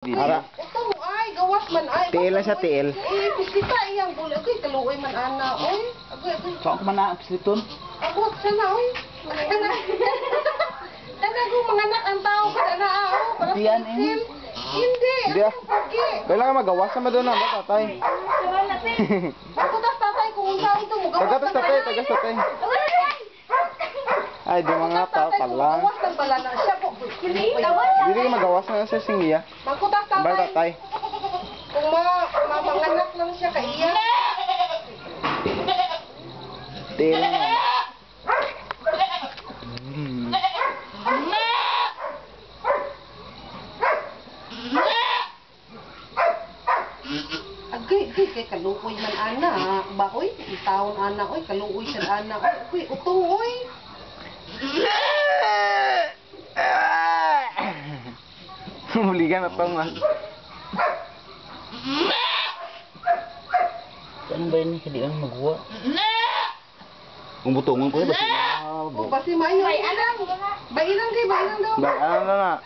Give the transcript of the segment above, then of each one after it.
Ara. Utong ay gawas man ay. Tiil lang siya, tiil. Kita iyang bulo koy kaluoy man ana oy. Agoy. Saan ko man na-apsiton? Abot sana oy. Kana ko manganak ang tao kada na para Diyan, sil. Hindi. Hindi ah. Kailangan magawas naman doon na, tatay. Ako tas tatay kung unsa ito mo gawas. Tagas tatay. Ay, di mga tao pala. Gawas lang pala na siya po. Hindi ka magawas na sa singiya. Magkutas tatay. Ba tatay? Kung mamanganak lang siya kay iya. Tiil lang. Agay, kay kaluoy man ana. Ba oy, taon ana oy, kaluoy sa ana. Oy, utong oy. Huligan na pang mas. Ano ba yun? Hindi lang magawa. Kung butungan ko basi Basi mayo. Bailan kay bailan daw. Ba, ano na?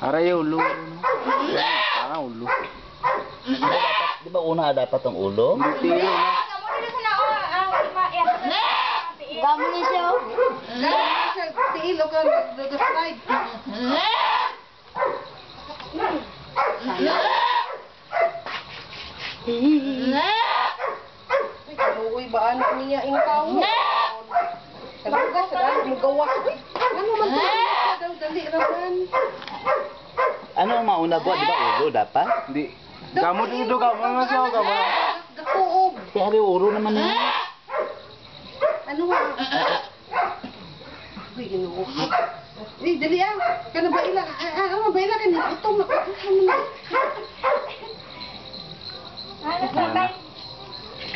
Aray ulo. Parang ulo. Di ba una dapat ang ulo? Hindi tiil na. Gamo ni siya. Gano'n siya, tiil o ka nag-slide. Uy, kaluoy ba anak niya in tao? Kaluga sa dahil magawas. Uy, ano man ito? Daw, dali raman. Ano ang mauna gawa? Di ba ulo dapat? Hindi. Gamot dito ka mo siya ka mo. Gakuob. Si Ari ulo naman yun. Ano ba? Uy, ginoo. Uy, dali ah. Kana ba ilang? Ano ba ilang? Kanina, utong na.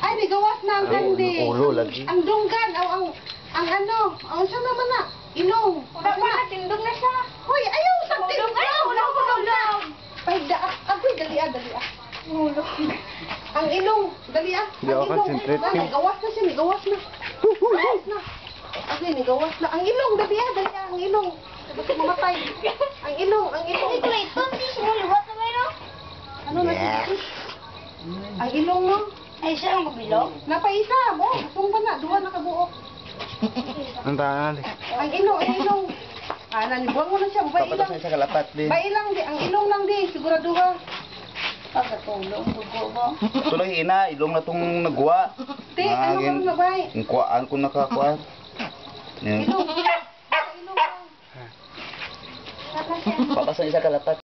Ay, may gawas na ang kandi. Ulo lagi. Ang dunggan, ang ano, ang siya naman na, ilong. Wala pa natindog na siya. Hoy, ayaw sa tindog. Ulo. Ay, agoy, dali ah. Ulo. Ang ilong, dali ah. Hindi ako concentrate. May gawas na siya, may gawas na. Gawas na. Okay, may gawas na. Ang ilong, dali ah, ang ilong. Bakit mamatay? Ang ilong. Ito, hindi siya liwat na mayroon. Ano na siya? Ang ilong mo. Ay, siya ang kabilog. Napaisa mo. Itong pa na, duha na kabuok. Ang tahan. Ang ilong. Nanibuang mo na siya. Papatas na sa kalapat din. Bailang di. Ang ilong lang di. Siguraduha. Pagkatulong, dugo mo. Tuloy ina, ilong na tong nagwa. Di, ano kang nabay? Ang kuwaan ko nakakuan. Ilong. Ilong lang. Papasan sa kalapat.